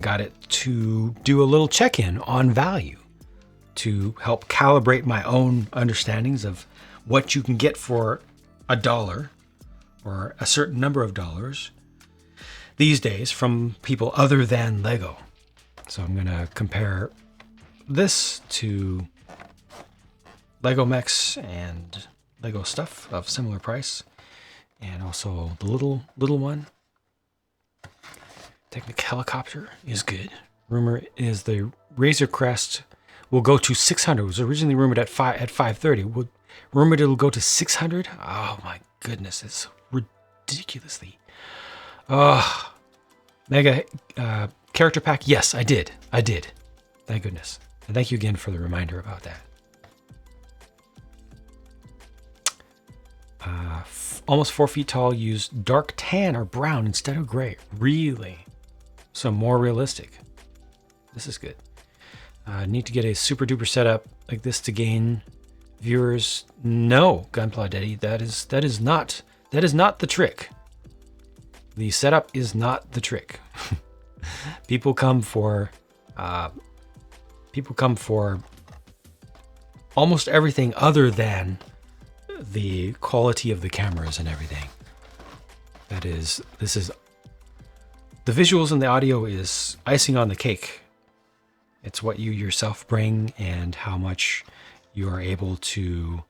got it to do a little check-in on value to help calibrate my own understandings of what you can get for $1 or a certain number of dollars these days from people other than Lego. So I'm going to compare this to Lego mechs and Lego stuff of similar price, and also the little one. Technic helicopter is good. Rumor is the Razor Crest will go to 600. It was originally rumored at 530. Rumored it'll go to 600. Oh my goodness, it's ridiculously. Mega character pack. Yes, I did. Thank goodness. And thank you again for the reminder about that. Almost 4 feet tall. Use dark tan or brown instead of gray. Really? So more realistic. This is good. Need to get a super duper setup like this to gain viewers. No, Gunpla Daddy, that is not the trick. The setup is not the trick. People come for almost everything other than the quality of the cameras and everything. This is the visuals and the audio is icing on the cake. It's what you yourself bring and how much you are able to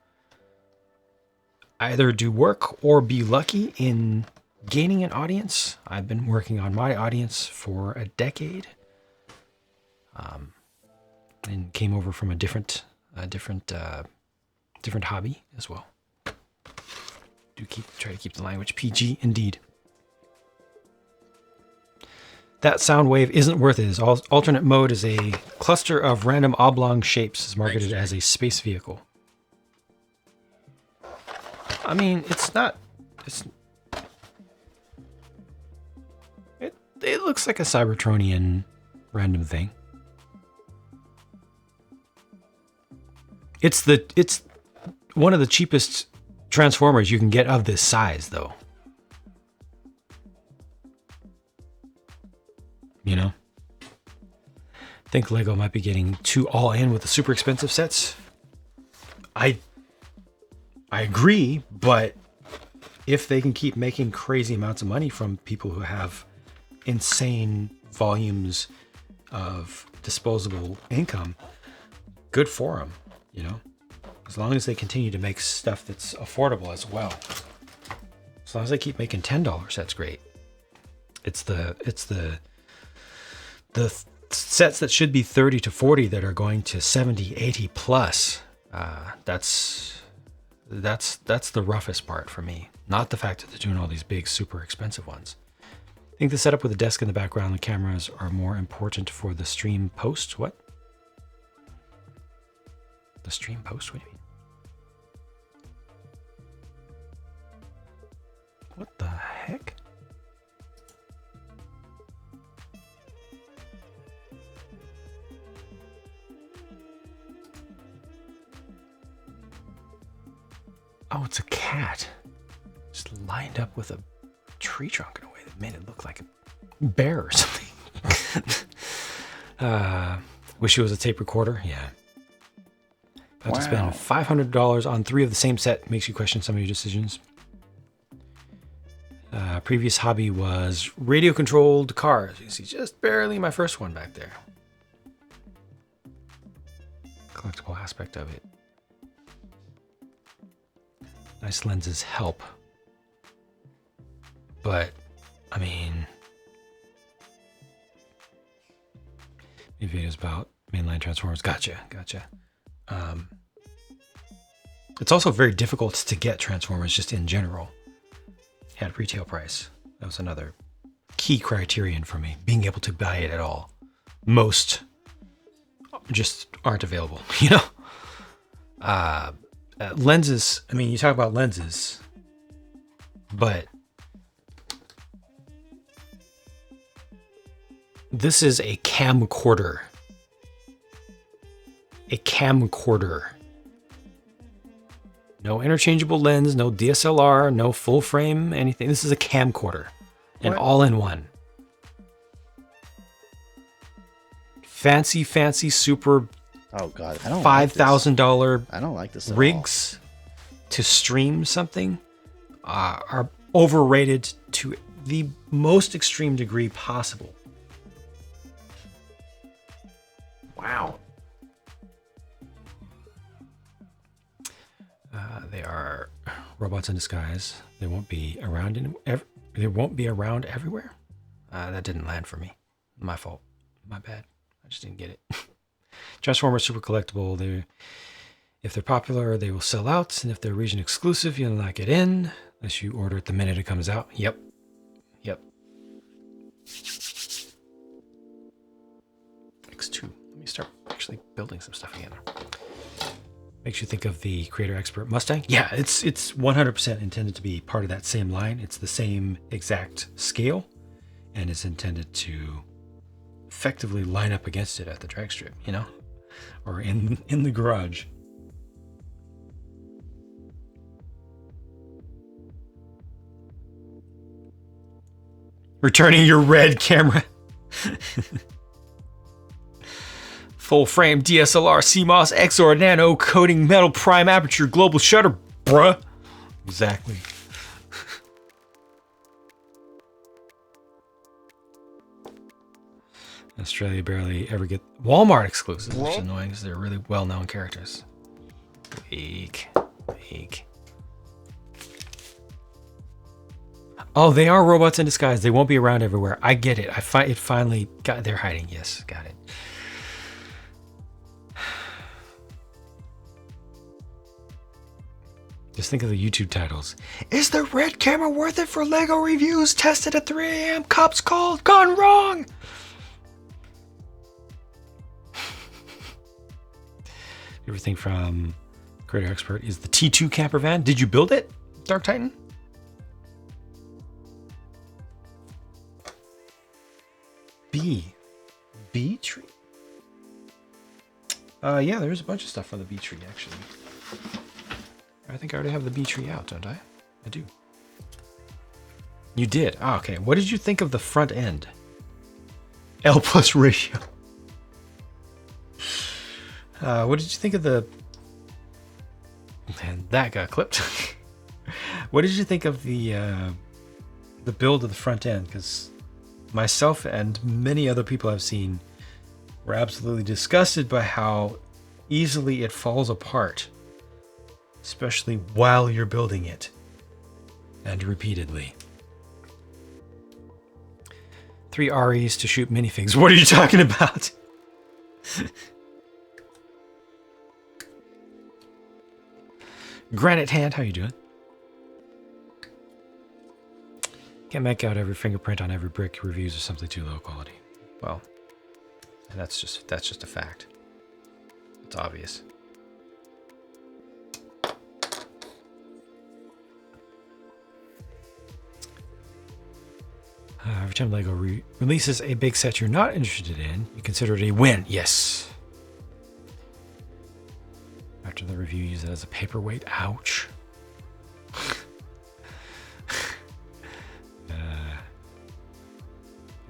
either do work or be lucky in gaining an audience. I've been working on my audience for a decade, and came over from a different hobby as well. Try to keep the language PG indeed. That sound wave isn't worth it. Alternate mode is a cluster of random oblong shapes. Is marketed as a space vehicle. I mean, it looks like a Cybertronian random thing. It's one of the cheapest Transformers you can get of this size, though. You know? I think Lego might be getting too all in with the super expensive sets. I agree, but if they can keep making crazy amounts of money from people who have insane volumes of disposable income, good for them, you know? As long as they continue to make stuff that's affordable as well. As long as they keep making $10 sets, great. It's the sets that should be 30 to 40 that are going to 70, 80 plus. That's the roughest part for me. Not the fact that they're doing all these big, super expensive ones. I think the setup with a desk in the background and cameras are more important for the stream post. What? The stream post? What do you mean? What the heck? Oh, it's a cat. Just lined up with a tree trunk in a way that made it look like a bear or something. Wish it was a tape recorder. Yeah. About to spend $500 on 3 of the same set makes you question some of your decisions. Previous hobby was radio-controlled cars. You can see just barely my first one back there. Collectible aspect of it. Nice lenses help. But, I mean, videos about mainline Transformers. Gotcha. It's also very difficult to get Transformers just in general at retail price. That was another key criterion for me, being able to buy it at all. Most just aren't available, you know? Lenses, I mean, you talk about lenses, but this is a camcorder. A camcorder. No interchangeable lens, no DSLR, no full frame, anything. This is a camcorder. An all-in-one. fancy, super Oh God, I don't $5,000 I don't like this at rigs to stream something are overrated to the most extreme degree possible. Wow. They are robots in disguise. They won't be around they won't be around everywhere. That didn't land for me. My fault. My bad. I just didn't get it. Transformers super collectible. If they're popular, they will sell out, and if they're region exclusive, you'll not get in unless you order it the minute it comes out. Yep. X2. Let me start actually building some stuff again. Makes you think of the Creator Expert Mustang. Yeah, it's 100% intended to be part of that same line. It's the same exact scale, and it's intended to effectively line up against it at the drag strip, you know, or in the garage. Returning your red camera. Full frame DSLR CMOS XOR nano coating metal prime aperture global shutter, bruh. Exactly. Australia barely ever get Walmart exclusives, which is annoying because they're really well-known characters. Weak. Oh, they are robots in disguise. They won't be around everywhere. I get it. It finally got. They're hiding. Yes, got it. Just think of the YouTube titles. Is the red camera worth it for LEGO reviews? Tested at 3 a.m. Cops called. Gone wrong. Everything from Creator Expert is the T2 camper van. Did you build it, Dark Titan? B tree. Yeah, there's a bunch of stuff on the B tree actually. I think I already have the B tree out, don't I? I do. You did. Oh, okay. What did you think of the front end? L plus ratio. What did you think of the... Man, that got clipped. What did you think of the build of the front end? Because myself and many other people I've seen were absolutely disgusted by how easily it falls apart, especially while you're building it, and repeatedly. 3 REs to shoot minifigs. What are you talking about? Granite Hand, how you doing? Can't make out every fingerprint on every brick. Reviews are simply too low quality. Well, that's just a fact. It's obvious. Every time LEGO releases a big set you're not interested in, you consider it a win. Yes. After the review, use it as a paperweight. Ouch.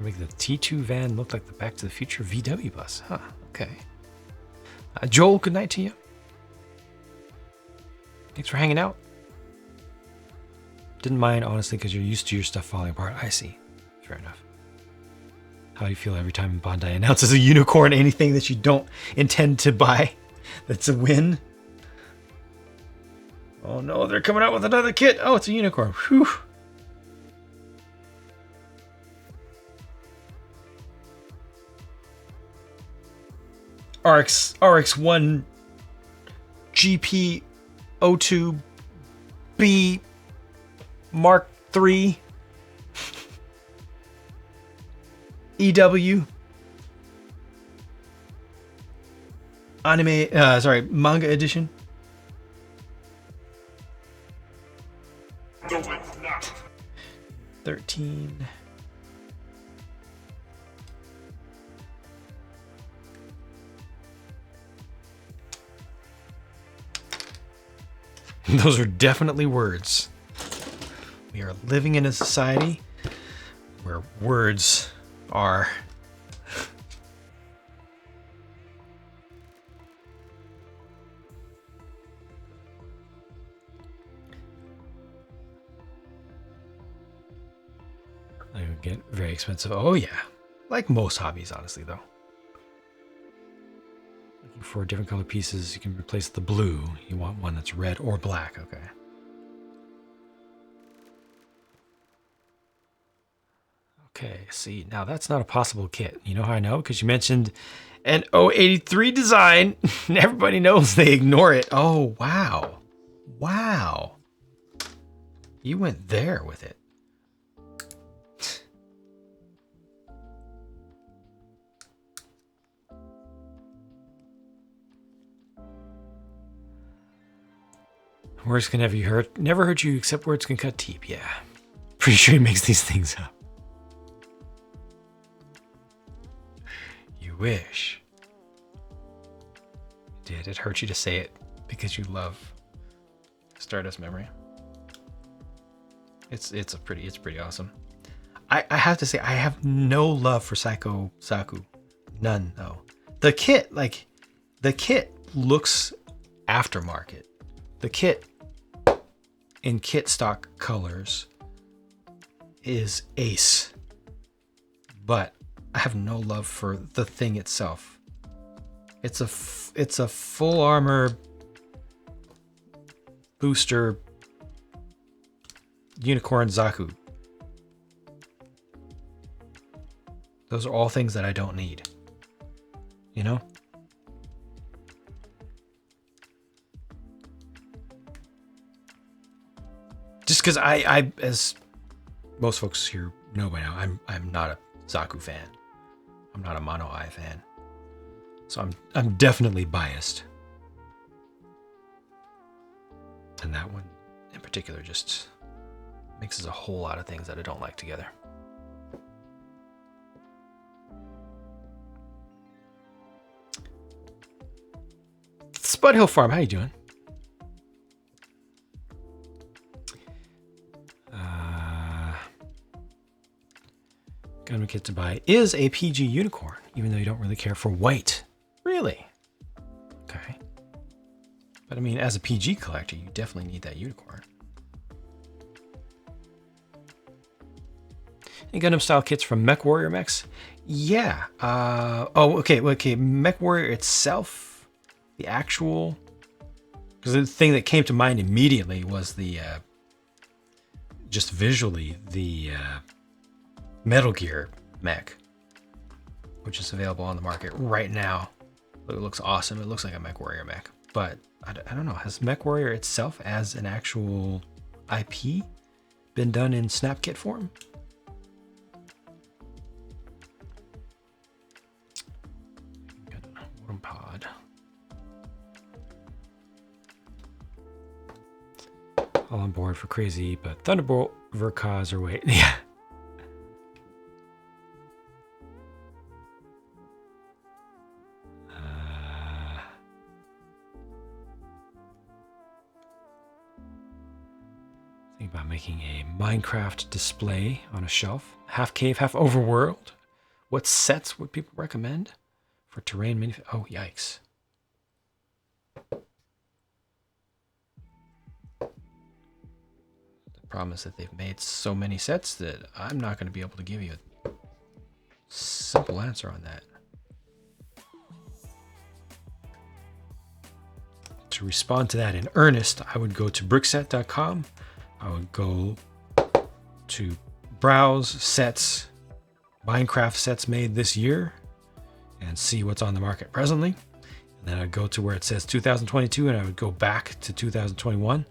Make the T2 van look like the Back to the Future VW bus. Huh, okay. Joel, good night to you. Thanks for hanging out. Didn't mind, honestly, because you're used to your stuff falling apart. I see. Fair enough. How do you feel every time Bandai announces a unicorn, anything that you don't intend to buy? That's a win. Oh no, they're coming out with another kit. Oh, it's a unicorn. Whew. RX1 GP02B Mark III EW manga edition. No, it's not. 13. Those are definitely words. We are living in a society where words are They would get very expensive. Oh yeah, like most hobbies, honestly, though. Looking for different color pieces, you can replace the blue. You want one that's red or black, okay. Okay, see, now that's not a possible kit. You know how I know? Because you mentioned an 083 design. Everybody knows they ignore it. Oh, wow. Wow. You went there with it. Words can never hurt you except words can cut deep. Yeah. Pretty sure he makes these things up. You wish. Did it hurt you to say it because you love Stardust Memory? It's pretty awesome. I have to say I have no love for Psycho Saku. None though. The kit looks aftermarket. The kit in kit stock colors is ace, but I have no love for the thing itself. It's a full armor booster unicorn Zaku. Those are all things that I don't need. You know? Just because I, as most folks here know by now, I'm not a Zaku fan. I'm not a Mono Eye fan. So I'm definitely biased. And that one in particular just mixes a whole lot of things that I don't like together. Spud Hill Farm, how you doing? Gunman kit to buy is a PG unicorn, even though you don't really care for white. Really? Okay. But I mean, as a PG collector, you definitely need that unicorn. Any Gundam style kits from Mech Warrior Mechs? Yeah. Okay. Mech Warrior itself, the actual, because the thing that came to mind immediately was the, just visually, the Metal Gear mech, which is available on the market right now. It looks awesome. It looks like a Mech Warrior mech, but I don't know. Has Mech Warrior itself as an actual IP been done in snap kit form? Worm Pod. All on board for crazy, but Thunderbolt, Verkaz, or wait. Yeah. Think about making a Minecraft display on a shelf. Half cave, half overworld. What sets would people recommend for terrain mini? Oh, yikes. The problem is that they've made so many sets that I'm not going to be able to give you a simple answer on that. To respond to that in earnest, I would go to brickset.com. I would go to browse sets, Minecraft sets made this year, and see what's on the market presently. And then I'd go to where it says 2022, and I would go back to 2021,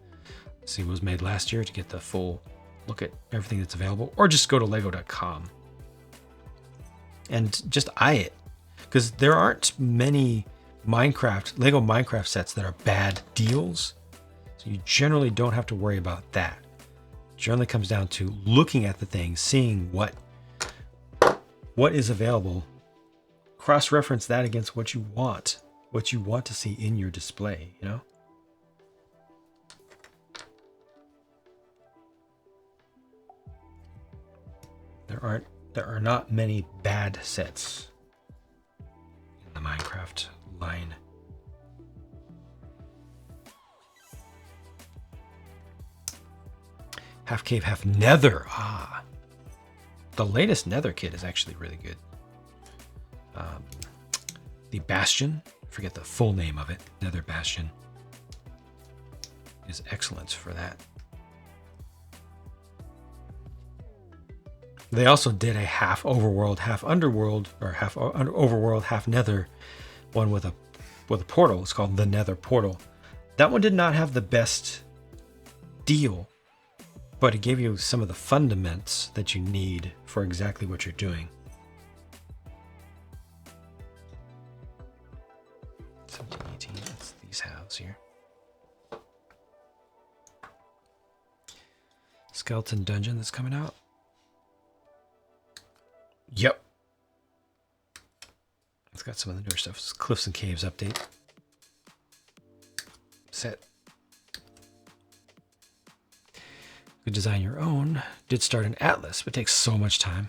see what was made last year to get the full look at everything that's available, or just go to lego.com and just eye it, because there aren't many Lego Minecraft sets that are bad deals. So you generally don't have to worry about that. It generally comes down to looking at the thing, seeing what is available, cross-reference that against what you want to see in your display, you know? There are not many bad sets in the Minecraft line. Half cave, half nether. Ah, the latest Nether kit is actually really good. The Bastion, I forget the full name of it, Nether Bastion, is excellent for that. They also did a half overworld, half underworld, or half overworld, half nether one with a portal. It's called the Nether Portal. That one did not have the best deal, but it gave you some of the fundaments that you need for exactly what you're doing. 1718, that's these halves here. Skeleton Dungeon that's coming out. Yep. It's got some of the newer stuff. It's Cliffs and Caves update. Set. Could design your own. Did start an atlas, but takes so much time.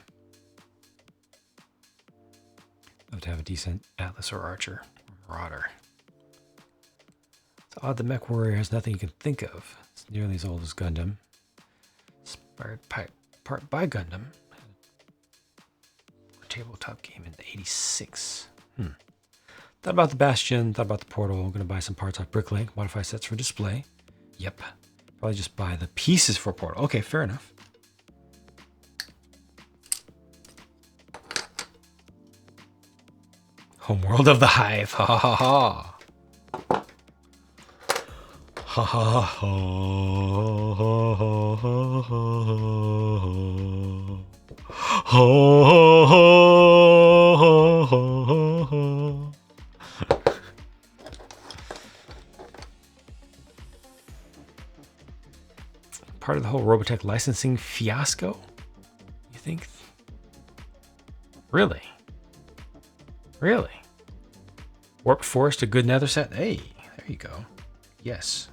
Love to have a decent atlas or archer or marauder. It's odd the Mech Warrior has nothing you can think of. It's nearly as old as Gundam. Inspired part by Gundam. Tabletop game in '86. Thought about the Bastion, thought about the Portal. I'm going to buy some parts off Bricklink, modify sets for display. Yep. Probably just buy the pieces for Portal. Okay, fair enough. Homeworld of the Hive. Ha ha ha. Ha ha ha. Part of the whole Robotech licensing fiasco, you think? Really? Really? Warped Forest, a good nether set? Hey, there you go. Yes,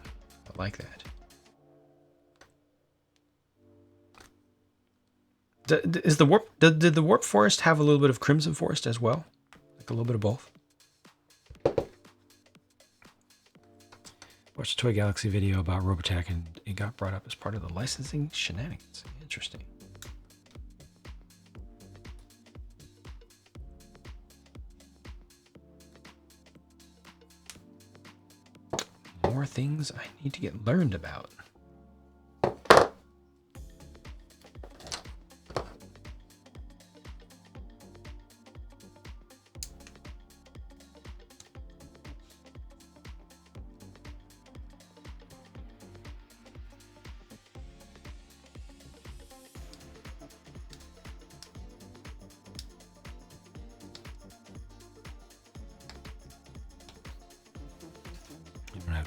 I like that. Did the Warp Forest have a little bit of Crimson Forest as well? Like a little bit of both? Watched a Toy Galaxy video about Robotech and it got brought up as part of the licensing shenanigans. Interesting. More things I need to get learned about.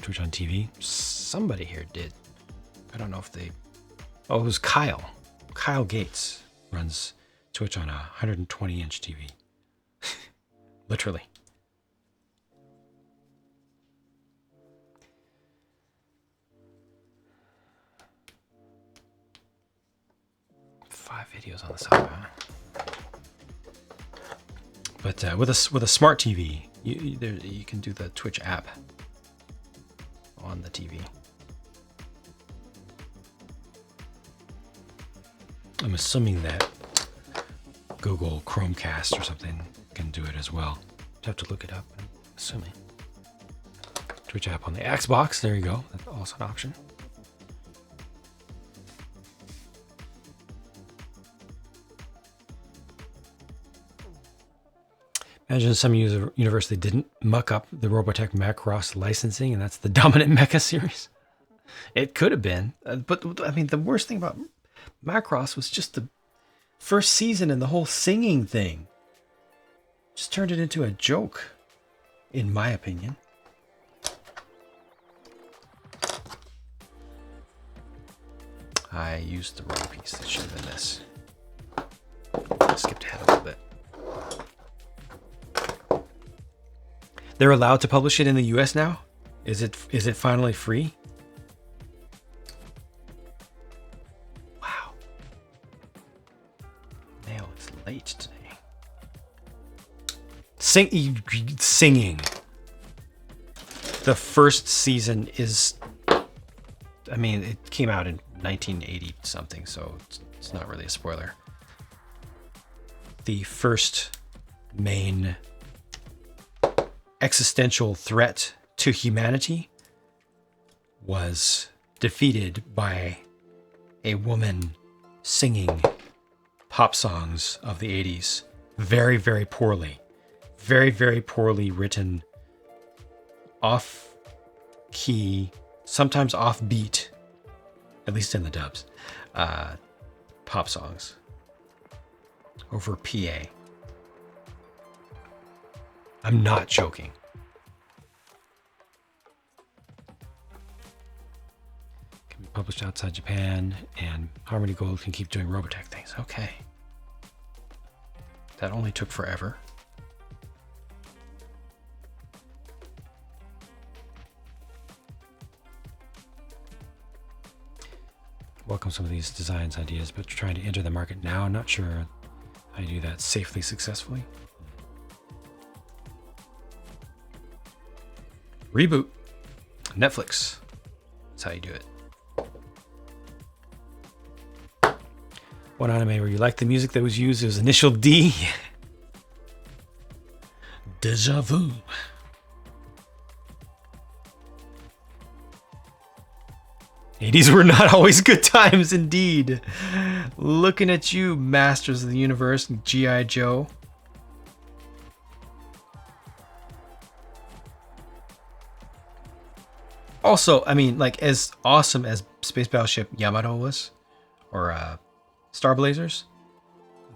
Twitch on TV. Somebody here did. I don't know if they... Oh, it was Kyle. Kyle Gates runs Twitch on a 120-inch TV. Literally. Five videos on the side. But with a smart TV, you can do the Twitch app on the TV. I'm assuming that Google Chromecast or something can do it as well. You have to look it up, I'm assuming. Twitch app on the Xbox, there you go. That's also an option. Imagine some university didn't muck up the Robotech Macross licensing, and that's the dominant mecha series. It could have been, but I mean, the worst thing about Macross was just the first season and the whole singing thing. Just turned it into a joke, in my opinion. I used the wrong piece. That should have been this. I skipped ahead a little bit. They're allowed to publish it in the US now? Is it finally free? Wow. Nail is late today. Singing. The first season is, I mean, it came out in 1980 something, so it's not really a spoiler. the first main existential threat to humanity was defeated by a woman singing pop songs of the 80s very, very poorly. Very, very poorly written, off key, sometimes off beat, at least in the dubs, pop songs over PA. I'm not joking. Can be published outside Japan, and Harmony Gold can keep doing Robotech things. Okay. That only took forever. Welcome some of these designs ideas, but trying to enter the market now. I'm not sure how you do that safely, successfully. Reboot. Netflix. That's how you do it. One anime where you like the music that was used, it was Initial D. Deja vu. '80s were not always good times indeed. Looking at you, Masters of the Universe, G.I. Joe. Also, I mean, like, as awesome as Space Battleship Yamato was, or Star Blazers,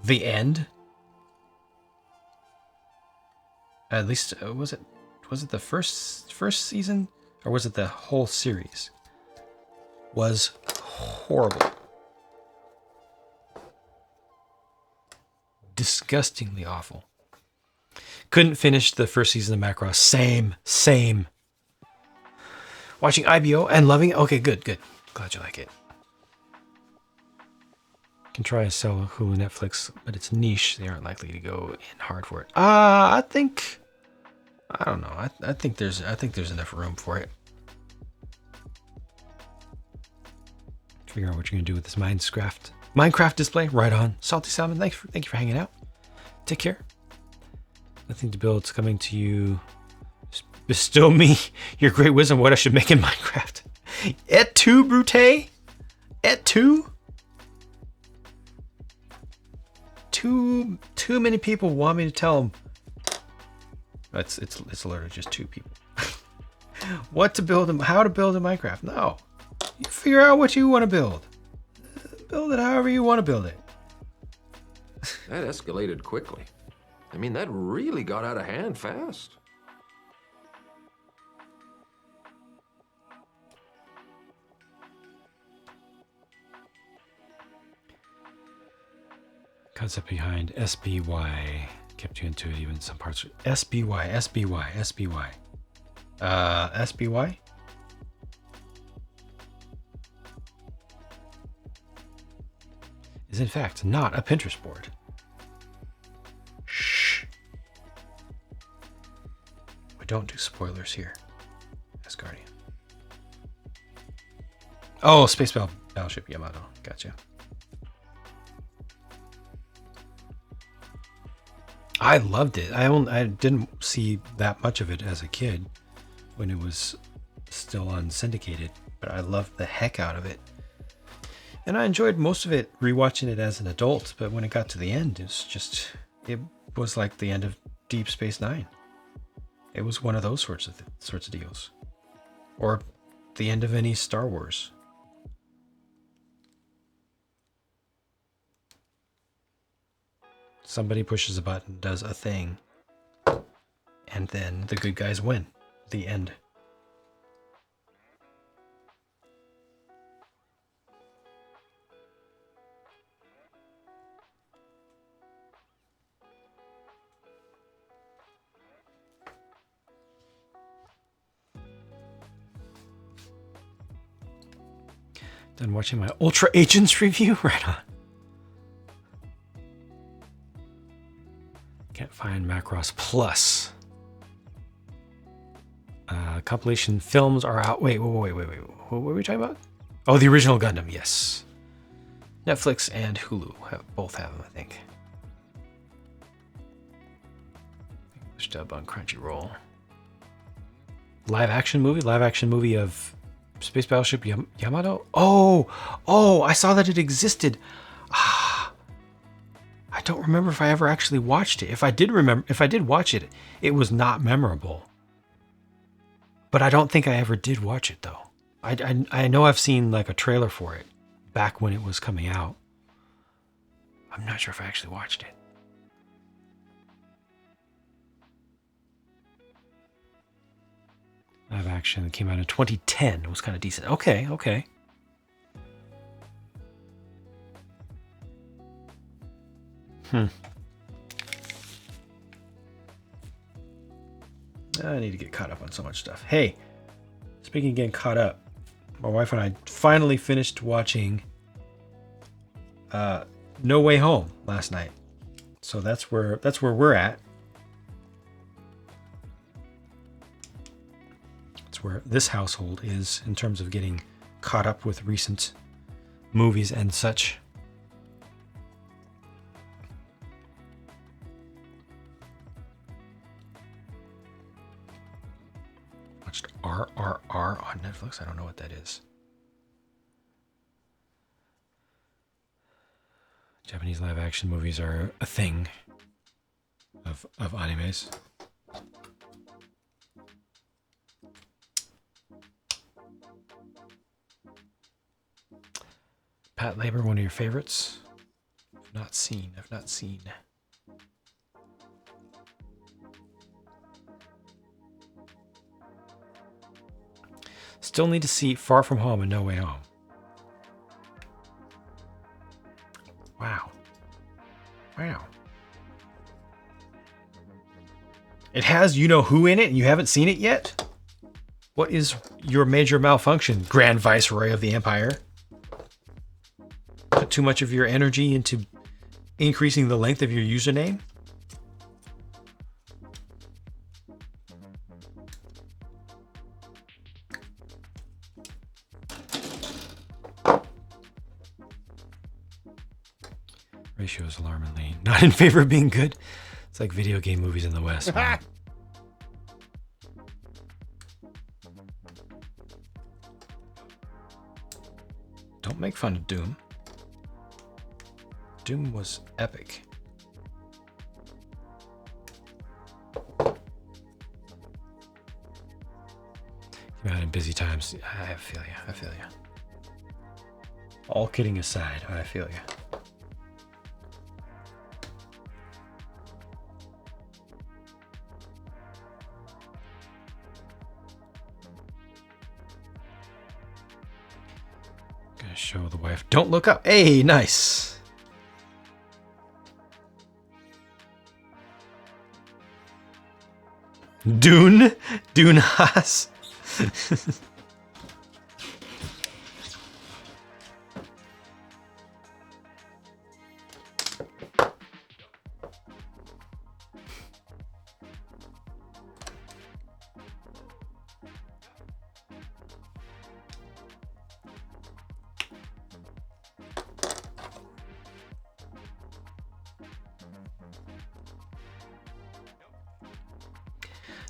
the end, at least was it the first season, or was it the whole series, was horrible. Disgustingly awful. Couldn't finish the first season of Macross. Same. Watching IBO and loving it. Okay, good. Glad you like it. Can try to sell Hulu Netflix, but it's niche. They aren't likely to go in hard for it. I don't know. I think there's enough room for it. Figure out what you're gonna do with this Minecraft display. Right on. Salty Salmon, thank you for hanging out. Take care. Nothing to build. It's coming to you. Just bestow me your great wisdom what I should make in Minecraft. Et tu, Brute? Et tu? Too many people want me to tell them. It's literally just 2 people. What to build and how to build in Minecraft. No. You figure out what you want to build. Build it however you want to build it. That escalated quickly. I mean, that really got out of hand fast. Concept behind SBY kept you into it, even some parts. SBY. SBY? Is in fact not a Pinterest board. Shh. We don't do spoilers here. Asgardian. Oh, Space Battleship Yamato. Gotcha. I loved it. I didn't see that much of it as a kid when it was still unsyndicated, but I loved the heck out of it. And I enjoyed most of it rewatching it as an adult, but when it got to the end, it was like the end of Deep Space Nine. It was one of those sorts of deals. Or the end of any Star Wars. Somebody pushes a button, does a thing, and then the good guys win. The end. Done watching my Ultra Agents review? Right on. Can't find Macross Plus. Compilation films are out. Wait. What were we talking about? Oh, the original Gundam, yes. Netflix and Hulu both have them, I think. English dub on Crunchyroll. Live action movie of Space Battleship Yamato. Oh, I saw that it existed. I don't remember if I ever actually watched it. If I did watch it, it was not memorable. But I don't think I ever did watch it though. I know I've seen like a trailer for it back when it was coming out. I'm not sure if I actually watched it. Live action that came out in 2010. It was kind of decent. Okay. I need to get caught up on so much stuff. Hey, speaking of getting caught up, my wife and I finally finished watching No Way Home last night. So that's where we're at. That's where this household is in terms of getting caught up with recent movies and such. Watched RRR on Netflix. I don't know what that is. Japanese live action movies are a thing of animes. Pat Labor, one of your favorites? I've not seen. Still need to see Far From Home and No Way Home. Wow. It has You Know Who in it and you haven't seen it yet? What is your major malfunction, Grand Viceroy of the Empire? Put too much of your energy into increasing the length of your username? Ratio is alarmingly not in favor of being good. It's like video game movies in the West. Don't make fun of Doom. Doom was epic. Came out in busy times. I feel you. All kidding aside, I feel you. Gonna show the wife. Don't look up. Hey, nice. Dune Haas.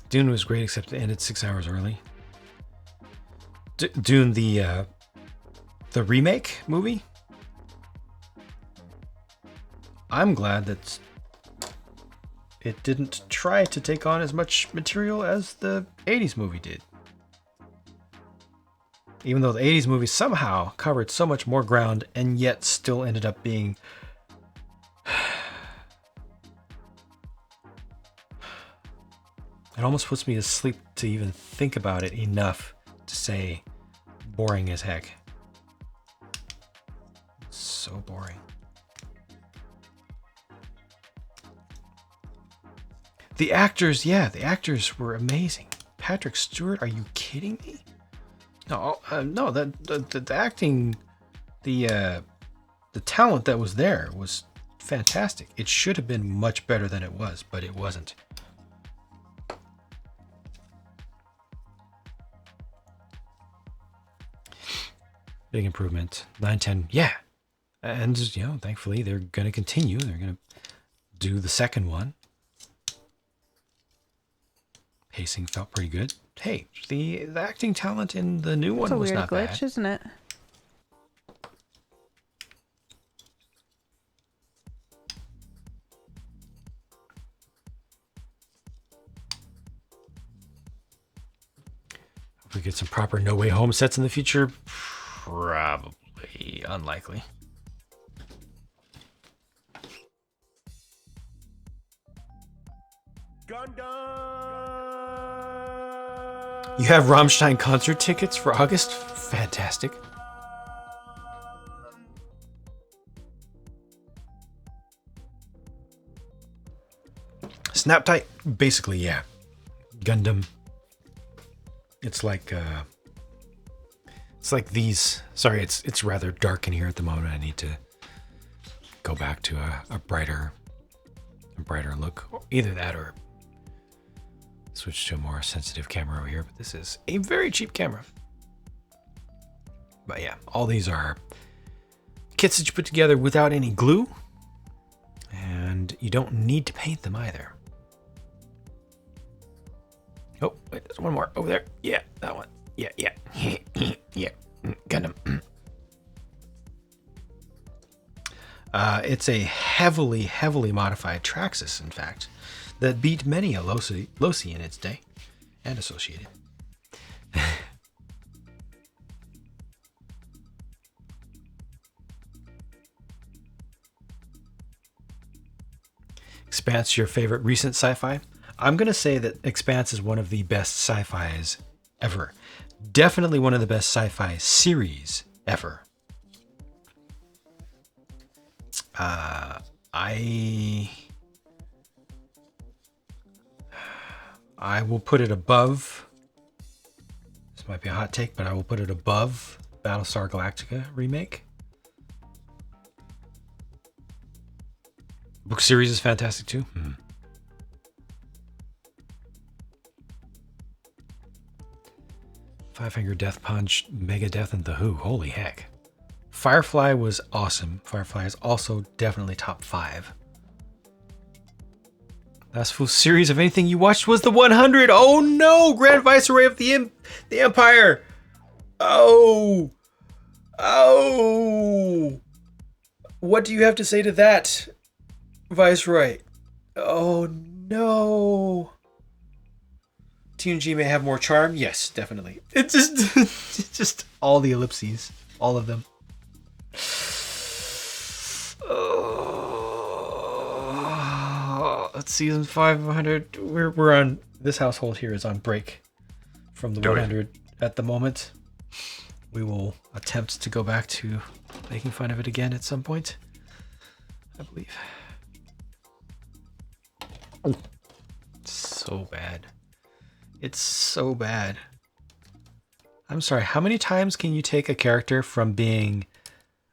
Dune was great, except it ended 6 hours early. Dune, the remake movie. I'm glad that it didn't try to take on as much material as the 80s movie did. Even though the 80s movie somehow covered so much more ground and yet still ended up being it almost puts me to sleep to even think about it enough to say boring as heck. So boring. The actors were amazing. Patrick Stewart, are you kidding me? No, the acting, the talent that was there was fantastic. It should have been much better than it was, but it wasn't. Big improvement. 9/10, yeah. And, thankfully they're going to continue. They're going to do the second one. Pacing felt pretty good. Hey, the acting talent in the new one was not bad. It's a weird glitch, isn't it? If we get some proper No Way Home sets in the future, probably unlikely. You have Rammstein concert tickets for August? Fantastic. Snap tight? Basically, yeah. Gundam. It's like these. Sorry, it's rather dark in here at the moment. I need to go back to a brighter look. Either that or switch to a more sensitive camera over here. But this is a very cheap camera. But yeah, all these are kits that you put together without any glue, and you don't need to paint them either. Oh, wait, there's one more over there. Yeah, that one. Yeah. Yeah, Gundam. It's a heavily modified Traxxas, in fact, that beat many a Losi in its day, and associated. Expanse, your favorite recent sci-fi? I'm going to say that Expanse is one of the best sci-fis ever. Definitely one of the best sci-fi series ever. I will put it above. This might be a hot take, but I will put it above Battlestar Galactica remake. Book series is fantastic too. Five-Finger Death Punch, Megadeth, and The Who. Holy heck. Firefly was awesome. Firefly is also definitely top 5. Last full series of anything you watched was the 100. Oh no! Grand Viceroy of the Empire. Oh. What do you have to say to that, Viceroy? Oh no. TNG may have more charm. Yes, definitely. It's just all the ellipses, all of them. Oh, that's season 500. We're on. This household here is on break from the 100 at the moment. We will attempt to go back to making fun of it again at some point, I believe. Oh, so bad. It's so bad. I'm sorry, how many times can you take a character from being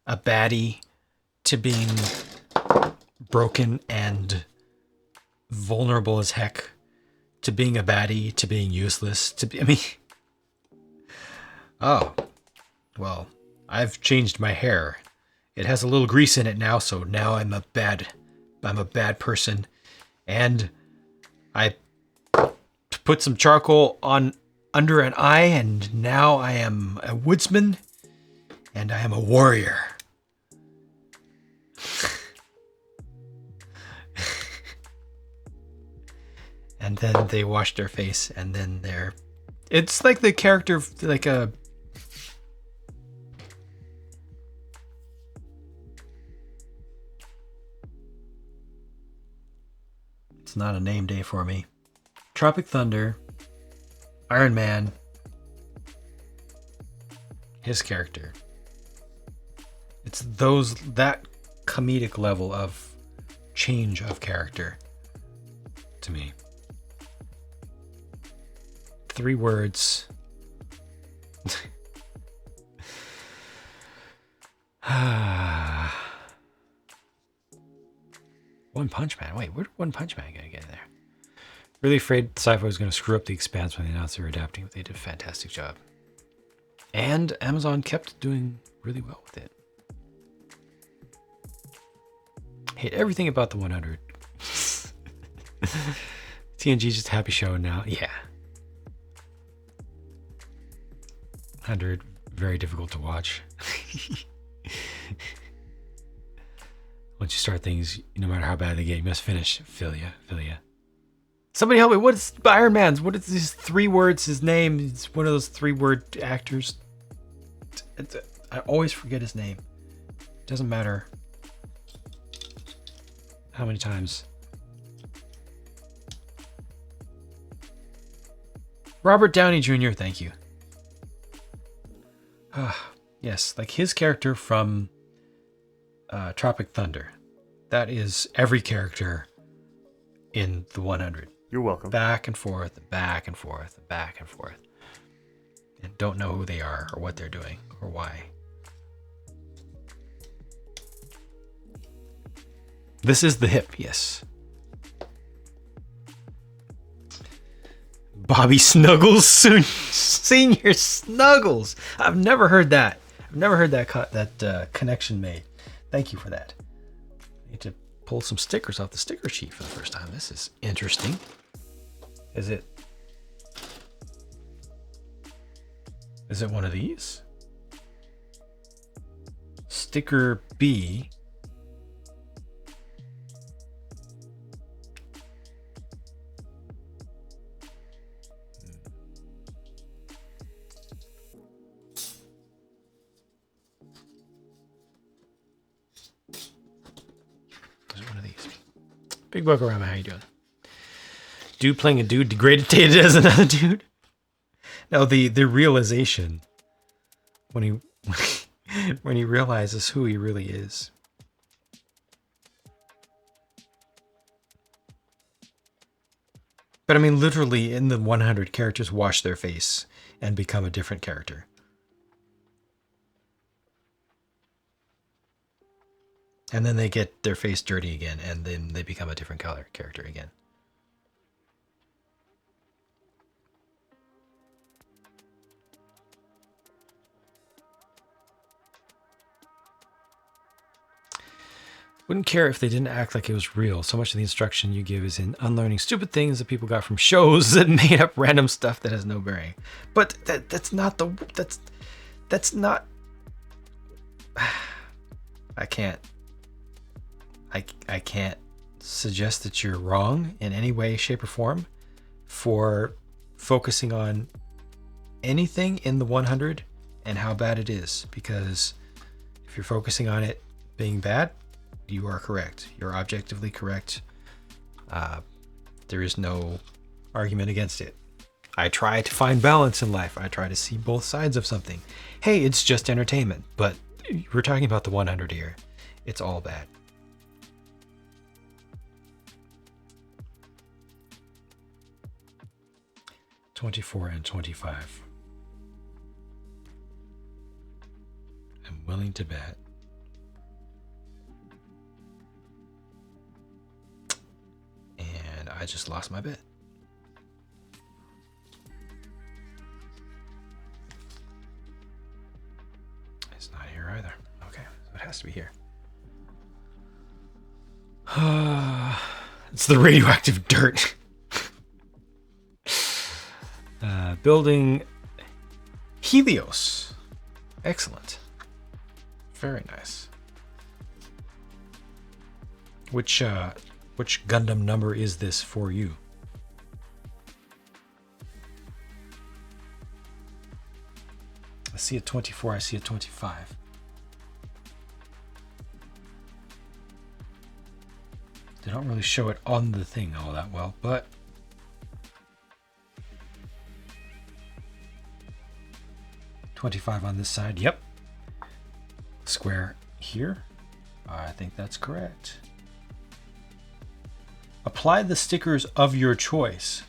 a baddie to being broken and vulnerable as heck to being a baddie to being useless to be, oh, well, I've changed my hair. It has a little grease in it now, so now I'm a bad person, and I put some charcoal on under an eye, and now I am a woodsman, and I am a warrior. And then they wash their face, and then it's like the character, like a, it's not a name day for me. Tropic Thunder, Iron Man, his character. It's that comedic level of change of character to me. 3 words. One Punch Man. Wait, where did One Punch Man get there? Really afraid Sci-Fi was going to screw up the Expanse when they announced they were adapting, but they did a fantastic job. And Amazon kept doing really well with it. Hate everything about the 100. TNG's just a happy show now. Yeah, 100, very difficult to watch. Once you start things, no matter how bad they get, you must finish. Feel ya. Somebody help me. What is Iron Man's? What is these 3 words? His name is one of those 3-word actors. I always forget his name. Doesn't matter how many times. Robert Downey Jr., thank you. Yes, like his character from Tropic Thunder. That is every character in the 100. You're welcome. Back and forth, and back and forth, and back and forth. And don't know who they are, or what they're doing, or why. This is the hip, yes. Bobby Snuggles, Senior Snuggles. I've never heard that. I've never heard that connection made. Thank you for that. I need to pull some stickers off the sticker sheet for the first time. This is interesting. Is it one of these? Sticker B. Big Buckarama, how you doing? Dude playing a dude degraded as another dude. No, the realization when he realizes who he really is. But I mean, literally, in the 100, characters wash their face and become a different character. And then they get their face dirty again, and then they become a different color character again. Wouldn't care if they didn't act like it was real. So much of the instruction you give is in unlearning stupid things that people got from shows that made up random stuff that has no bearing. But that's not. I can't suggest that you're wrong in any way, shape, or form for focusing on anything in the 100 and how bad it is. Because if you're focusing on it being bad, you are correct. You're objectively correct. There is no argument against it. I try to find balance in life. I try to see both sides of something. Hey, it's just entertainment, but we're talking about the 100 here. It's all bad. $24 and $25. I'm willing to bet. And I just lost my bet. It's not here either. Okay, so it has to be here. It's the radioactive dirt. Building Helios. Excellent. Very nice. Which Gundam number is this for you? I see a 24, I see a 25. They don't really show it on the thing all that well, but $25 on this side. Yep. Square here. I think that's correct. Apply the stickers of your choice.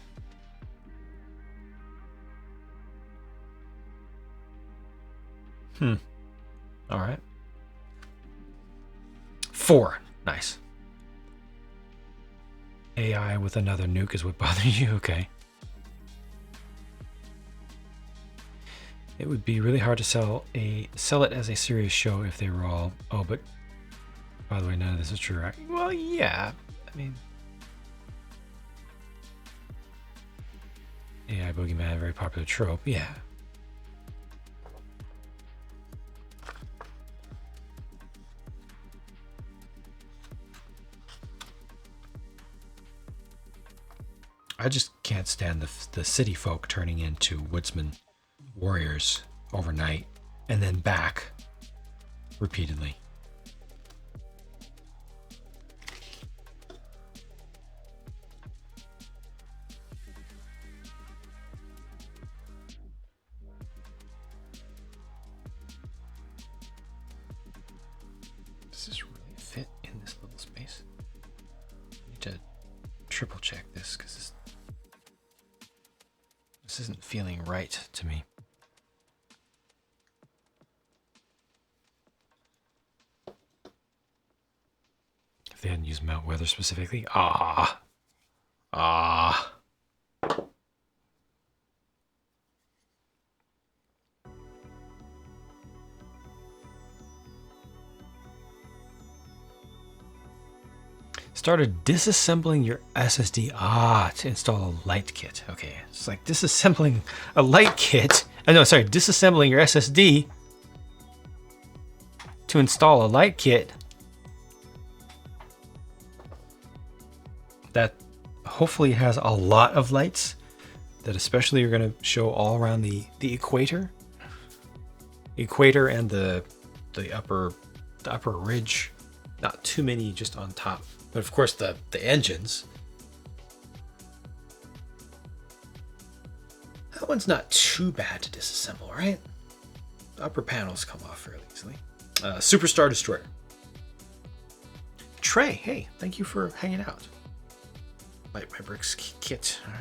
All right. 4. Nice. AI with another nuke is what bothers you? Okay. It would be really hard to sell it as a serious show if they were all... Oh, but by the way, none of this is true, right? Well, yeah. I mean... AI Boogeyman, a very popular trope. Yeah. I just can't stand the city folk turning into woodsman warriors overnight and then back repeatedly. Does this really fit in this little space? I need to triple check this because this isn't feeling right to me. If they hadn't used Mount Weather specifically. Started disassembling your SSD to install a light kit. Okay, it's like disassembling a light kit. Disassembling your SSD to install a light kit that hopefully has a lot of lights that especially are going to show all around the equator and the upper ridge. Not too many just on top. But of course, the engines. That one's not too bad to disassemble, right? The upper panels come off fairly easily. Superstar Destroyer. Trey, hey, thank you for hanging out. Light My Bricks kit, all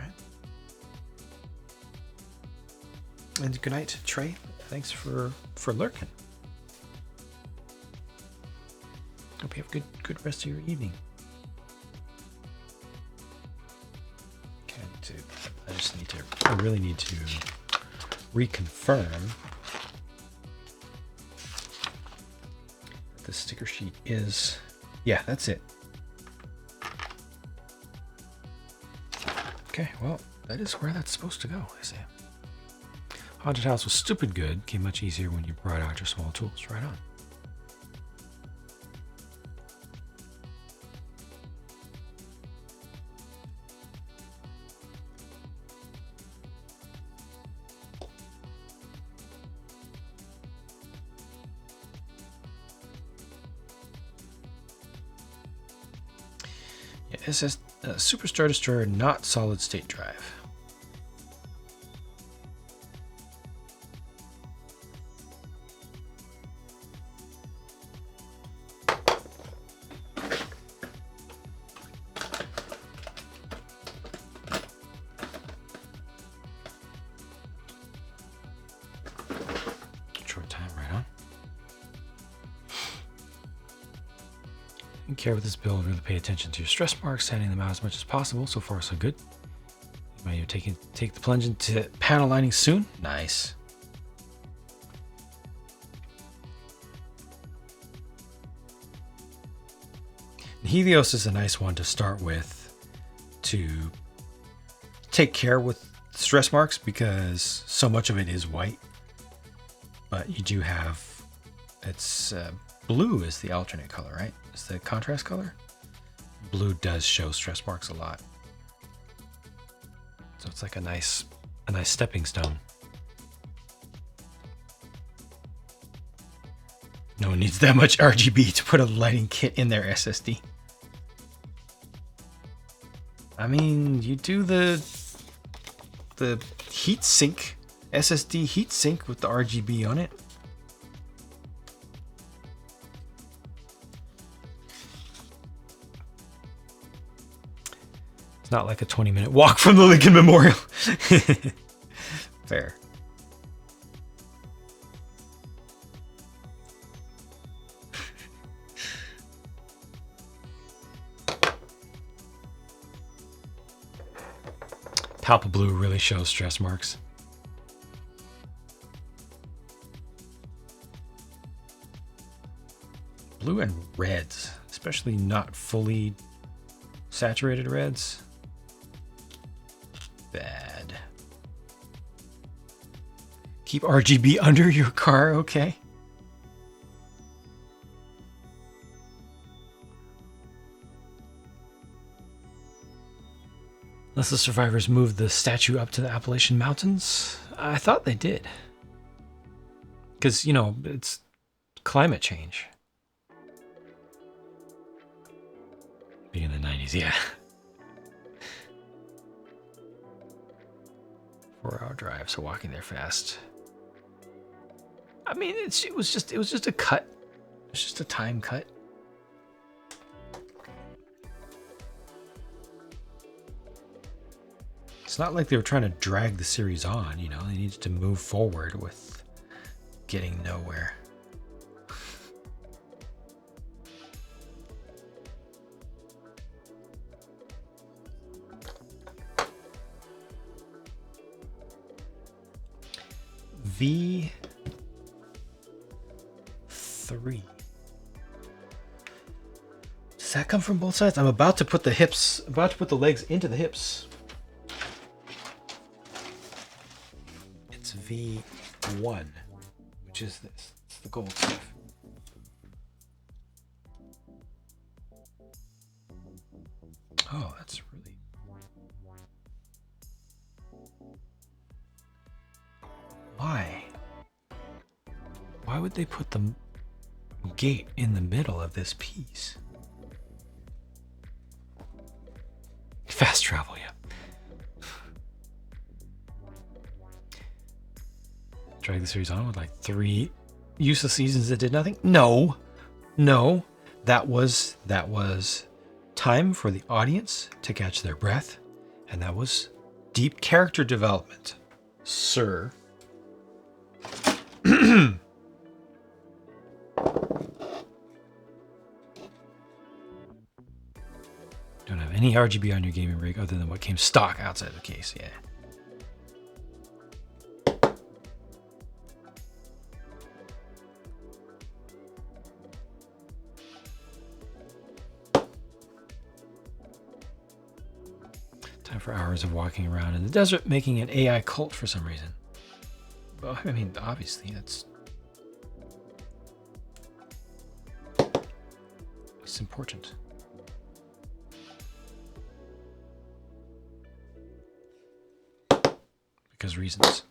right. And good night, Trey. Thanks for lurking. Hope you have a good rest of your evening. I really need to reconfirm that the sticker sheet is, yeah, that's it. Okay, well, that is where that's supposed to go, I say. Haunted House was stupid good, came much easier when you brought out your small tools. Right on. Superstar Destroyer, not solid state drive. Short time, right on. Care with this build, really pay attention to your stress marks, sanding them out as much as possible. So far, so good. You might even take the plunge into panel lining soon. Nice. Helios is a nice one to start with to take care with stress marks because so much of it is white. But you do have, it's blue is the alternate color, right? It's the contrast color. Blue does show stress marks a lot. So it's like a nice stepping stone. No one needs that much RGB to put a lighting kit in their SSD. I mean, you do the heat sink, SSD heat sink with the RGB on it. Not like a 20-minute walk from the Lincoln Memorial. Fair. Palpa Blue really shows stress marks. Blue and reds, especially not fully saturated reds. Bad. Keep RGB under your car, okay? Unless the survivors moved the statue up to the Appalachian Mountains. I thought they did. Because, you know, it's climate change. Being in the 90s, yeah. 4-hour drive, so walking there fast. I mean, it was just a cut. It was just a time cut. It's not like they were trying to drag the series on, you know. They needed to move forward with getting nowhere. V3. Does that come from both sides? I'm about to put the legs into the hips. It's V1, which is this. It's the gold stuff. Oh, that's really... Why? Why would they put the gate in the middle of this piece? Fast travel, yeah. Drag the series on with like 3 useless seasons that did nothing? No. No. That was time for the audience to catch their breath, and that was deep character development, sir. Don't have any RGB on your gaming rig other than what came stock outside the case, yeah. Time for hours of walking around in the desert, making an AI cult for some reason. Well, I mean, obviously, it's important. Because reasons.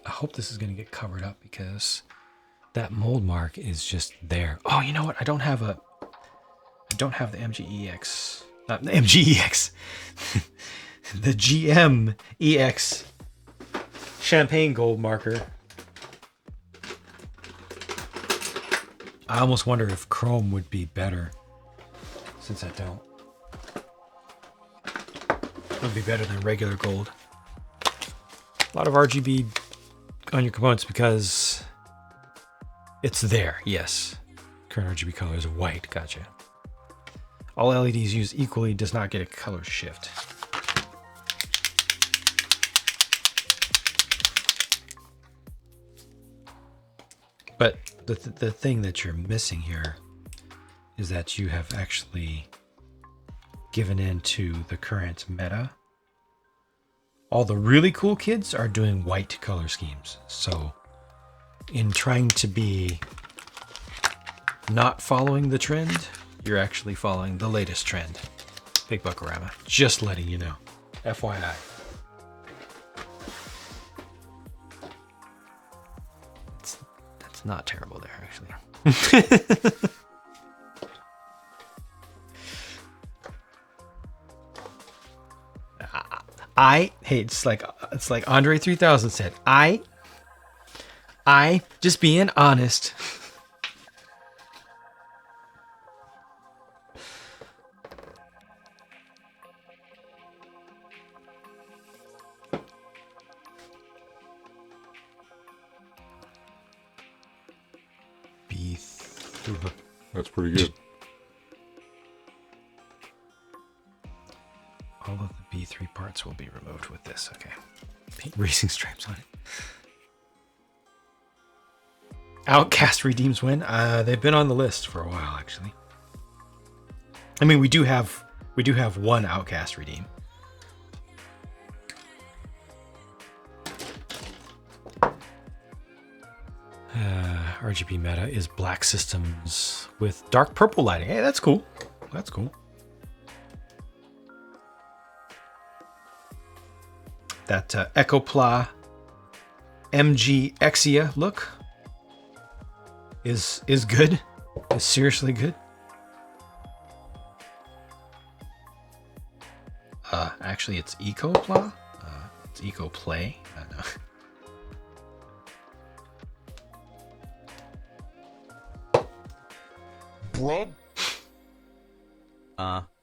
I hope this is going to get covered up because that mold mark is just there. Oh, you know what? I don't have the MGEX. Not the MGEX. The GMEX champagne gold marker. I almost wonder if chrome would be better since I don't. It would be better than regular gold. A lot of RGB on your components because it's there, yes. Current RGB color is white, gotcha. All LEDs used equally does not get a color shift. But the thing that you're missing here is that you have actually given in to the current meta. All the really cool kids are doing white color schemes. So in trying to be not following the trend, you're actually following the latest trend. Big Buckarama, just letting you know. FYI. That's not terrible there, actually. Hey, it's like Andre 3000 said. I just being honest. That's pretty good. All of the B3 parts will be removed with this. Okay. Paint racing stripes on it. Outcast redeems when? They've been on the list for a while, actually. I mean, we do have one Outcast redeem. RGB meta is black systems with dark purple lighting. Hey, that's cool. That's cool. That Ecopla MG Exia look is good. Is seriously good. Actually, it's Ecopla. It's Ecoplay. I don't know. Bro?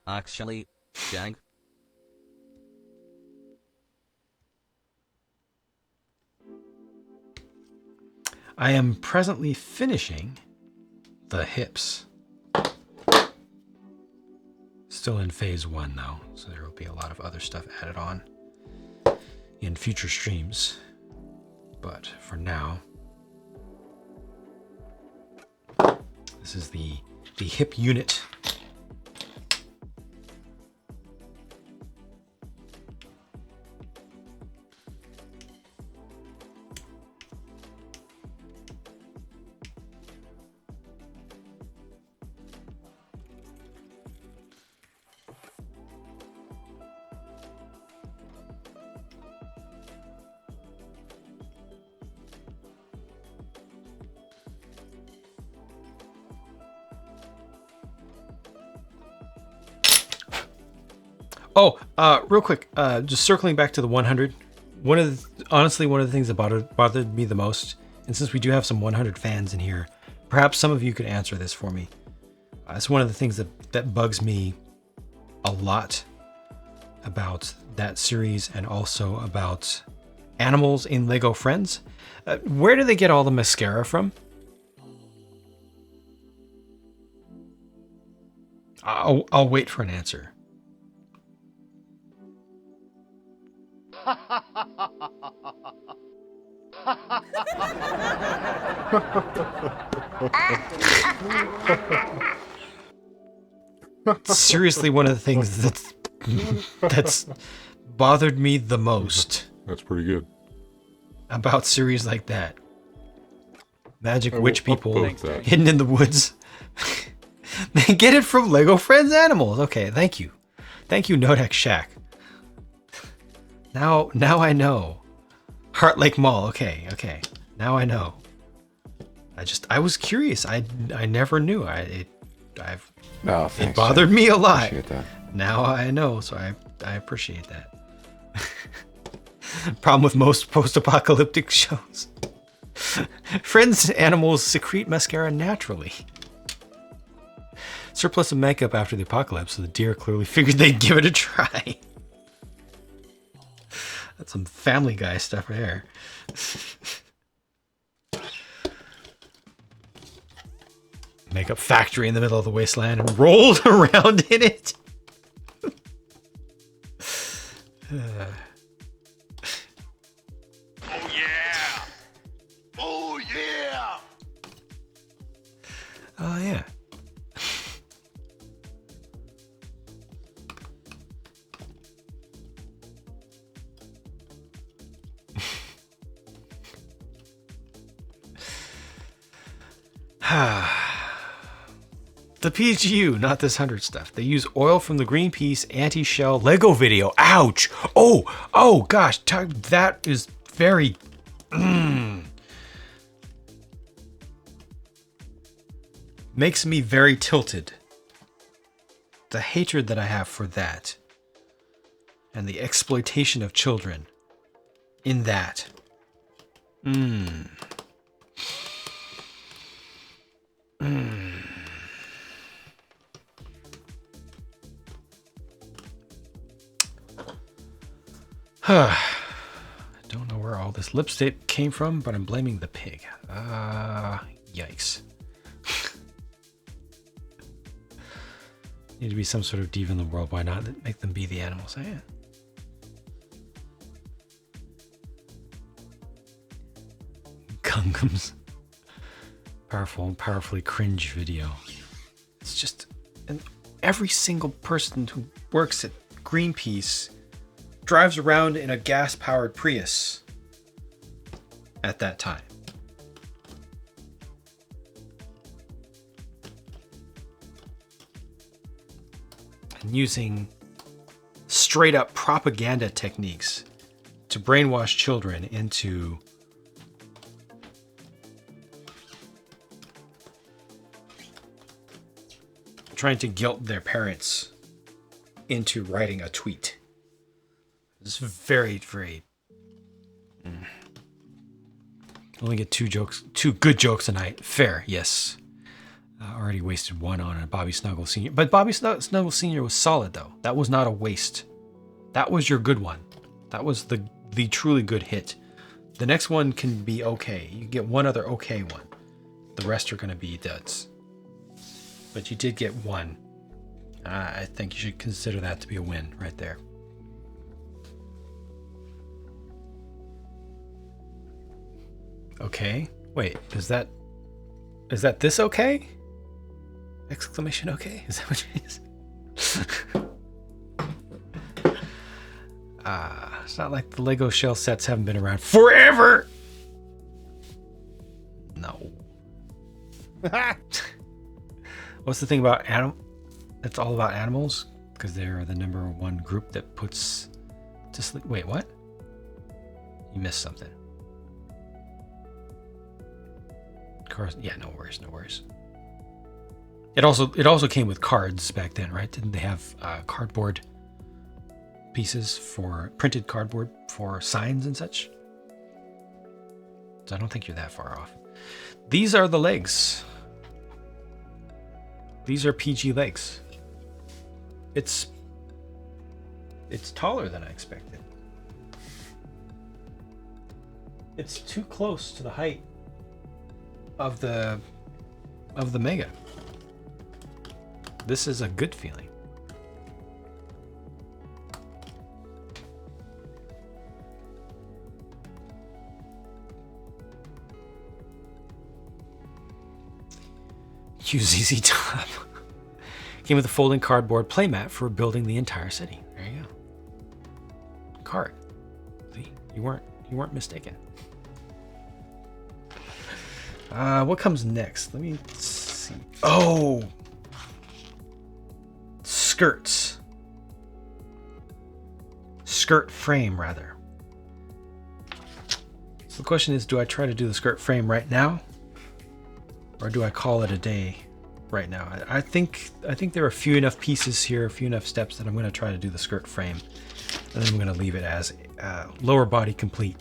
Actually, Jag. I am presently finishing the hips. Still in phase 1 though, so there will be a lot of other stuff added on in future streams. But for now, this is the hip unit. Oh, real quick, just circling back to the 100. Honestly, one of the things that bothered me the most, and since we do have some 100 fans in here, perhaps some of you could answer this for me. It's one of the things that bugs me a lot about that series and also about animals in Lego Friends. Where do they get all the mascara from? I'll wait for an answer. Seriously, one of the things that's bothered me the most. That's pretty good. About series like that. Magic witch people that. hidden in the woods. They get it from Lego Friends animals. Okay, thank you. Thank you, Nodak Shack. Now I know. Heart Lake Mall. Okay. Now I know. I was curious. I never knew. It bothered me a lot. Appreciate that. Now I know, so I appreciate that. Problem with most post-apocalyptic shows. Friends animals secrete mascara naturally. Surplus of makeup after the apocalypse, so the deer clearly figured they'd give it a try. That's some Family Guy stuff right there. Makeup factory in the middle of the wasteland and rolled around in it. Oh yeah! Oh yeah! Oh yeah. The PGU, not this 100 stuff. They use oil from the Greenpeace anti-shell Lego video. Ouch! Oh gosh, that is very... Makes me very tilted. The hatred that I have for that. And the exploitation of children in that. I don't know where all this lipstick came from, but I'm blaming the pig. Yikes. Need to be some sort of diva in the world. Why not make them be the animals? Oh, yeah. Gungams. Powerful and powerfully cringe video. It's just... And every single person who works at Greenpeace drives around in a gas-powered Prius at that time. and using straight up propaganda techniques to brainwash children into trying to guilt their parents into writing a tweet. It's very, very... Only get two good jokes tonight. Fair, yes. Already wasted one on a Bobby Snuggle Sr. But Bobby Snuggle Sr. was solid, though. That was not a waste. That was your good one. That was the truly good hit. The next one can be okay. You get one other okay one. The rest are going to be duds. But you did get one. I think you should consider that to be a win right there. Okay. Wait, is that this okay? Exclamation okay? Is that what it is? It's not like the Lego shell sets haven't been around forever. No. What's the thing about it's all about animals? Because they're the #1 group that puts to sleep. Wait, what? You missed something. Cars. Yeah, no worries, no worries. It also came with cards back then, right? Didn't they have cardboard pieces for printed cardboard for signs and such? So I don't think you're that far off. These are the legs. These are PG legs. It's taller than I expected. It's too close to the height of the Mega. This is a good feeling. Use ZZ Top. Came with a folding cardboard playmat for building the entire city. There you go. Card. See, you weren't mistaken. What comes next? Let me see. Oh, skirts. Skirt frame, rather. So the question is, do I try to do the skirt frame right now, or do I call it a day right now? I think there are a few enough pieces here, a few enough steps that I'm going to try to do the skirt frame, and then I'm going to leave it as lower body complete.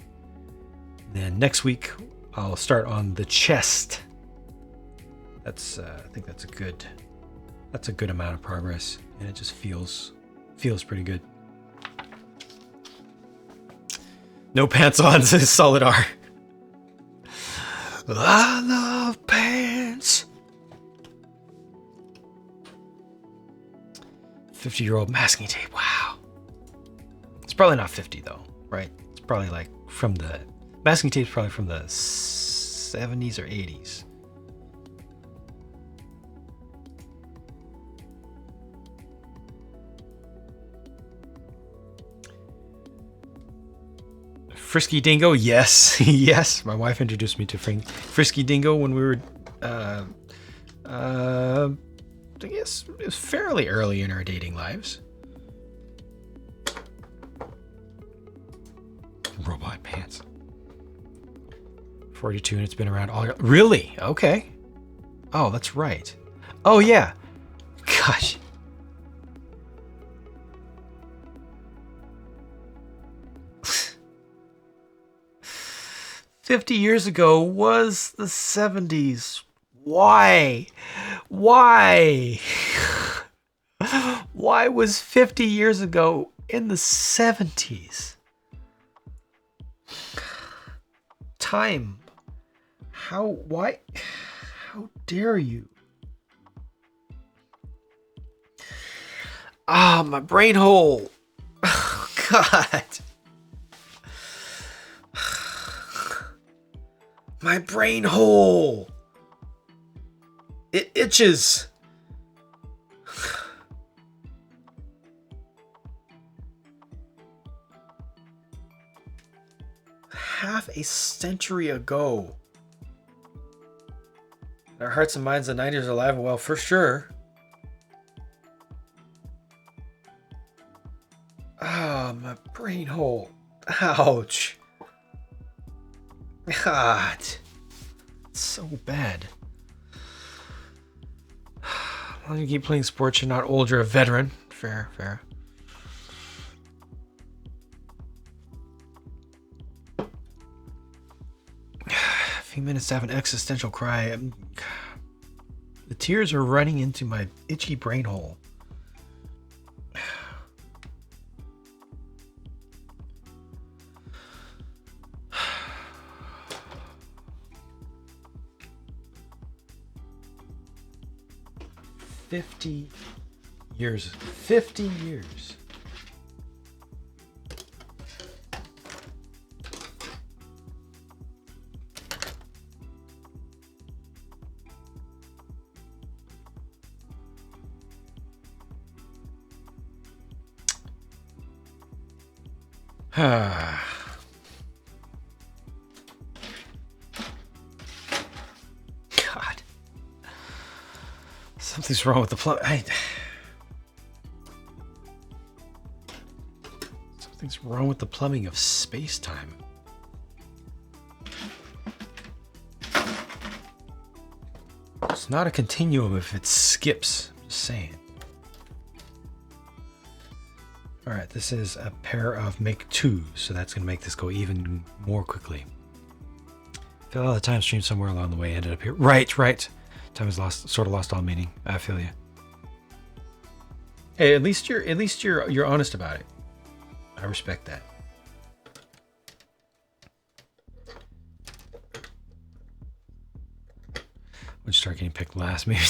Then next week I'll start on the chest. That's I think that's a good amount of progress, and it just feels pretty good. No pants on, says Solid R. I love pants. 50-year-old masking tape. Wow. It's probably not 50 though, right? It's probably like from the masking tape's probably from the 70s or 80s. Frisky Dingo, yes, yes. My wife introduced me to Frisky Dingo when we were, I guess it was fairly early in our dating lives. Robot pants. 42, and it's been around all year. Really? Okay. Oh, that's right. Oh yeah. Gosh. $50 years ago was the 70s. Why? Why? Why was 50 years ago in the 70s? Time. How? Why? How dare you? Ah, my brain hole. Oh, God. My brain hole. It itches. Half a century ago. Our hearts and minds, the 90s are alive and well, for sure. brain hole. Ouch. God. It's so bad. As long as you keep playing sports, you're not old, you're a veteran. Fair, fair. A few minutes to have an existential cry. The tears are running into my itchy brain hole. $50 years. 50 years. God. Something's wrong with the plug. Something's wrong with the plumbing of space-time. It's not a continuum if it skips. I'm just saying. Alright, this is a pair of make twos, so that's going to make this go even more quickly. Feel all the time stream somewhere along the way ended up here. Right, right. Time is lost, sort of lost all meaning. I feel you. Hey, at least you're honest about it. I respect that. Would start getting picked last, maybe.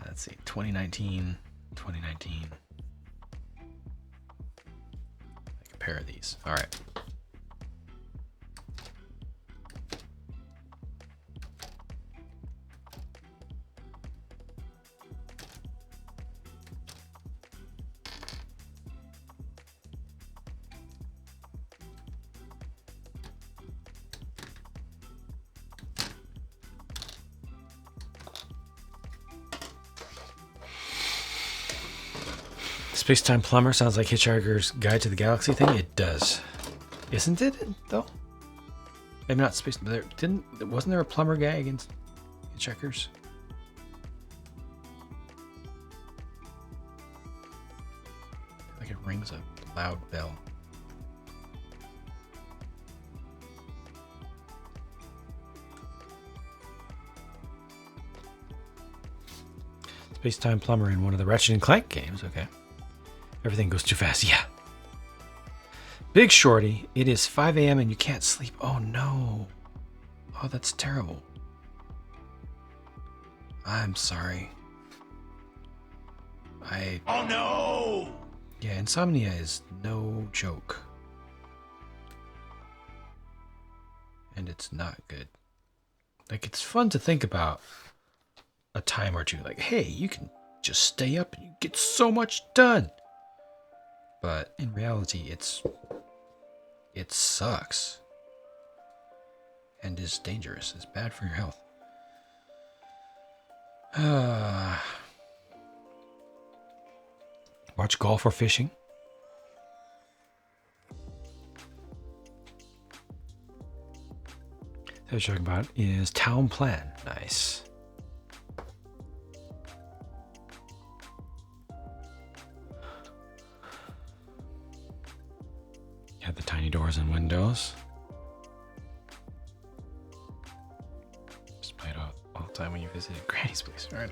Let's see, 2019. Like a pair of these. All right. Space-Time Plumber sounds like Hitchhiker's Guide to the Galaxy thing. It does. Isn't it, though? Maybe not Space... Wasn't there a plumber guy against Hitchhikers? Like it rings a loud bell. Space-Time Plumber in one of the Ratchet & Clank games. Okay. Everything goes too fast. Yeah. Big Shorty, it is 5 a.m. and you can't sleep. Oh, no. Oh, that's terrible. I'm sorry. Oh, no! Yeah, insomnia is no joke. And it's not good. Like, it's fun to think about a time or two. Like, hey, you can just stay up and you get so much done. But in reality, it sucks and is dangerous. It's bad for your health. Watch golf or fishing. What I'm talking about is Town Plan. Nice. Had the tiny doors and windows. Just played all the time when you visited Granny's place. All right.